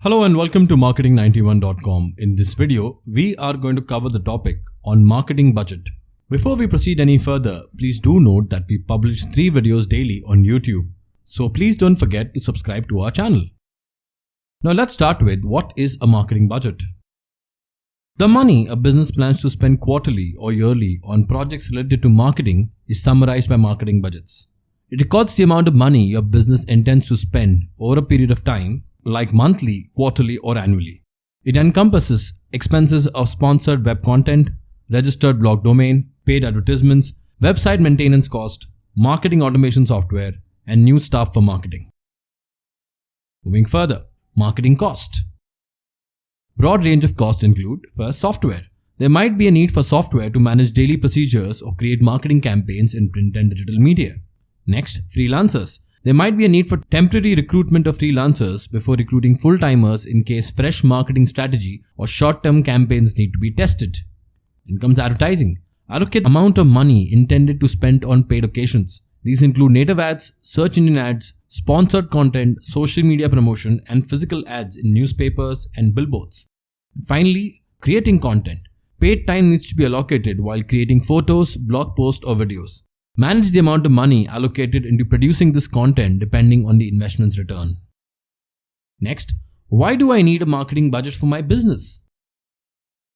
Hello and welcome to marketing91.com. In this video, we are going to cover the topic on marketing budget. Before we proceed any further, please do note that we publish 3 videos daily on YouTube. So please don't forget to subscribe to our channel. Now let's start with what is a marketing budget. The money a business plans to spend quarterly or yearly on projects related to marketing is summarized by marketing budgets. It records the amount of money your business intends to spend over a period of time, like monthly, quarterly, or annually. It encompasses expenses of sponsored web content, registered blog domain, paid advertisements, website maintenance cost, marketing automation software, and new staff for marketing. Moving further, marketing cost. Broad range of costs include, first, software. There might be a need for software to manage daily procedures or create marketing campaigns in print and digital media. Next, freelancers. There might be a need for temporary recruitment of freelancers before recruiting full-timers in case fresh marketing strategy or short-term campaigns need to be tested. Then comes advertising. Allocate the amount of money intended to spend on paid occasions. These include native ads, search engine ads, sponsored content, social media promotion, and physical ads in newspapers and billboards. And finally, creating content. Paid time needs to be allocated while creating photos, blog posts, or videos. Manage the amount of money allocated into producing this content depending on the investment's return. Next, why do I need a marketing budget for my business?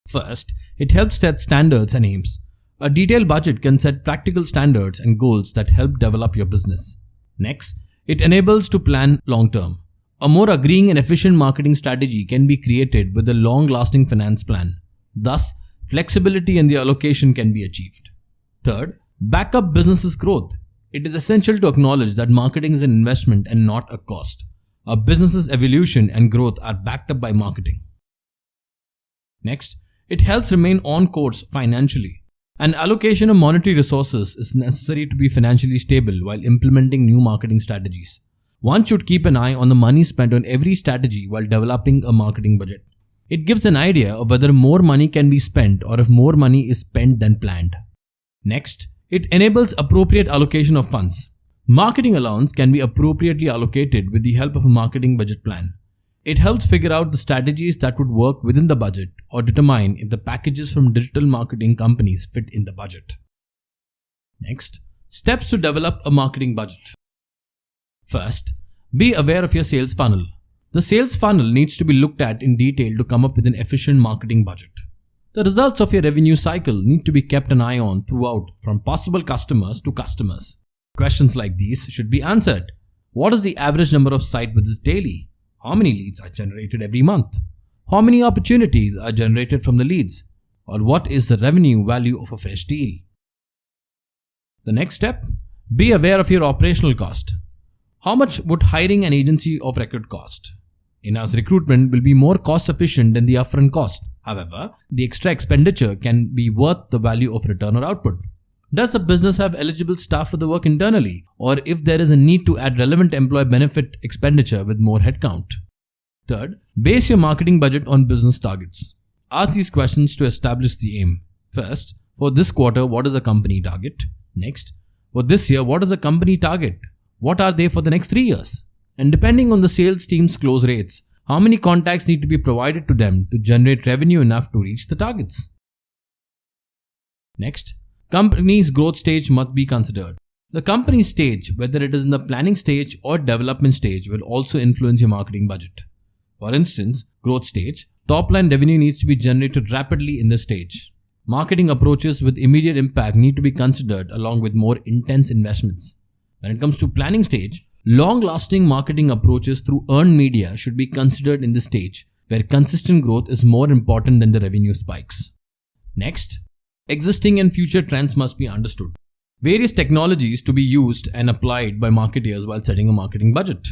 First, it helps set standards and aims. A detailed budget can set practical standards and goals that help develop your business. Next, it enables to plan long term. A more agreeing and efficient marketing strategy can be created with a long-lasting finance plan. Thus, flexibility in the allocation can be achieved. Third, back up business's growth. It is essential to acknowledge that marketing is an investment and not a cost. A business's evolution and growth are backed up by marketing. Next, it helps remain on course financially. An allocation of monetary resources is necessary to be financially stable while implementing new marketing strategies. One should keep an eye on the money spent on every strategy while developing a marketing budget. It gives an idea of whether more money can be spent or if more money is spent than planned. Next, it enables appropriate allocation of funds. Marketing allowance can be appropriately allocated with the help of a marketing budget plan. It helps figure out the strategies that would work within the budget or determine if the packages from digital marketing companies fit in the budget. Next, steps to develop a marketing budget. First, be aware of your sales funnel. The sales funnel needs to be looked at in detail to come up with an efficient marketing budget. The results of your revenue cycle need to be kept an eye on throughout, from possible customers to customers. Questions like these should be answered. What is the average number of site visits daily? How many leads are generated every month? How many opportunities are generated from the leads? Or what is the revenue value of a fresh deal? The next step, be aware of your operational cost. How much would hiring an agency of record cost? In-house recruitment will be more cost efficient than the upfront cost. However, the extra expenditure can be worth the value of return or output. Does the business have eligible staff for the work internally, or if there is a need to add relevant employee benefit expenditure with more headcount? Third, base your marketing budget on business targets. Ask these questions to establish the aim. First, for this quarter, what is the company target? Next, for this year, what is the company target? What are they for the next 3 years? And depending on the sales team's close rates, how many contacts need to be provided to them to generate revenue enough to reach the targets? Next, company's growth stage must be considered. The company stage, whether it is in the planning stage or development stage, will also influence your marketing budget. For instance, growth stage, top-line revenue needs to be generated rapidly in this stage. Marketing approaches with immediate impact need to be considered along with more intense investments. When it comes to planning stage, long-lasting marketing approaches through earned media should be considered in this stage, where consistent growth is more important than the revenue spikes. Next, existing and future trends must be understood. Various technologies to be used and applied by marketers while setting a marketing budget.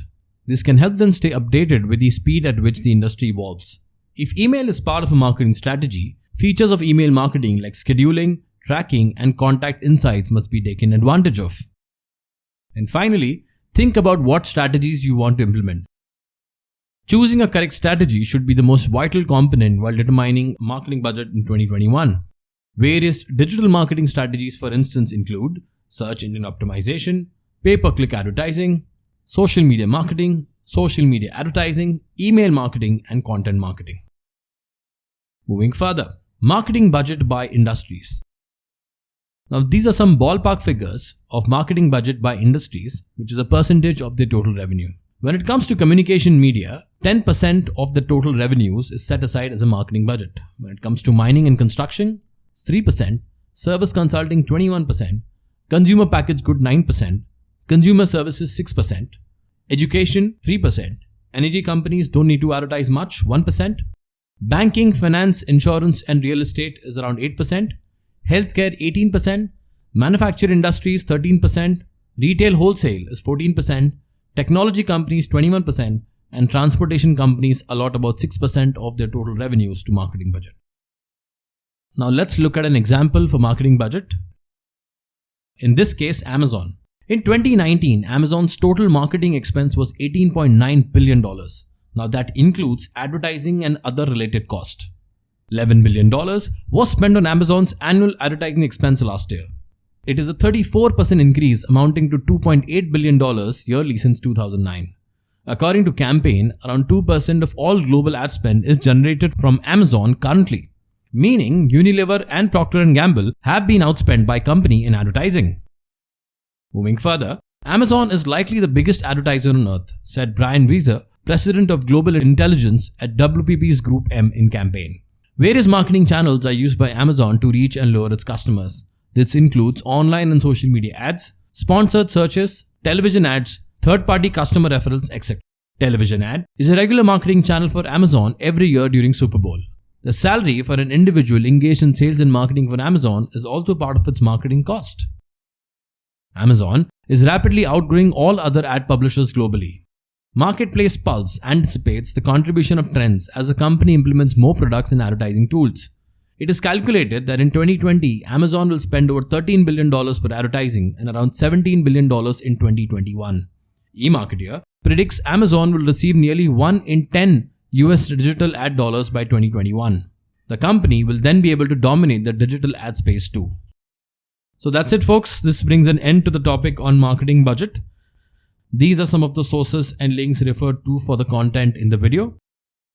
This can help them stay updated with the speed at which the industry evolves. If email is part of a marketing strategy, features of email marketing like scheduling, tracking, and contact insights must be taken advantage of. And finally, think about what strategies you want to implement. Choosing a correct strategy should be the most vital component while determining a marketing budget in 2021. Various digital marketing strategies, for instance, include search engine optimization, pay-per-click advertising, social media marketing, social media advertising, email marketing, and content marketing. Moving further, marketing budget by industries. Now, these are some ballpark figures of marketing budget by industries, which is a percentage of their total revenue. When it comes to communication media, 10% of the total revenues is set aside as a marketing budget. When it comes to mining and construction, it's 3%, service consulting 21%, consumer packaged good 9%, consumer services 6%, education 3%, energy companies don't need to advertise much 1%, banking, finance, insurance and real estate is around 8%, healthcare 18%, manufacturing industries 13%, retail wholesale is 14%, technology companies 21%, and transportation companies allot about 6% of their total revenues to marketing budget. Now let's look at an example for marketing budget. In this case, Amazon. In 2019, Amazon's total marketing expense was $18.9 billion. Now that includes advertising and other related costs. $11 billion was spent on Amazon's annual advertising expense last year. It is a 34% increase amounting to $2.8 billion yearly since 2009. According to Campaign, around 2% of all global ad spend is generated from Amazon currently, meaning Unilever and Procter & Gamble have been outspent by company in advertising. Moving further, Amazon is likely the biggest advertiser on earth, said Brian Weiser, President of Global Intelligence at WPP's Group M in Campaign. Various marketing channels are used by Amazon to reach and lure its customers. This includes online and social media ads, sponsored searches, television ads, third-party customer referrals, etc. Television ad is a regular marketing channel for Amazon every year during Super Bowl. The salary for an individual engaged in sales and marketing for Amazon is also part of its marketing cost. Amazon is rapidly outgrowing all other ad publishers globally. Marketplace Pulse anticipates the contribution of trends as the company implements more products and advertising tools. It is calculated that in 2020, Amazon will spend over $13 billion for advertising and around $17 billion in 2021. eMarketer predicts Amazon will receive nearly 1 in 10 US digital ad dollars by 2021. The company will then be able to dominate the digital ad space too. So that's it, folks. This brings an end to the topic on marketing budget. These are some of the sources and links referred to for the content in the video.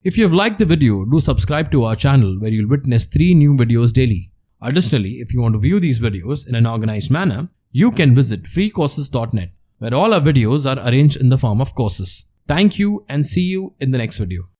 If you have liked the video, do subscribe to our channel where you'll witness 3 new videos daily. Additionally, if you want to view these videos in an organized manner, you can visit freecourses.net where all our videos are arranged in the form of courses. Thank you and see you in the next video.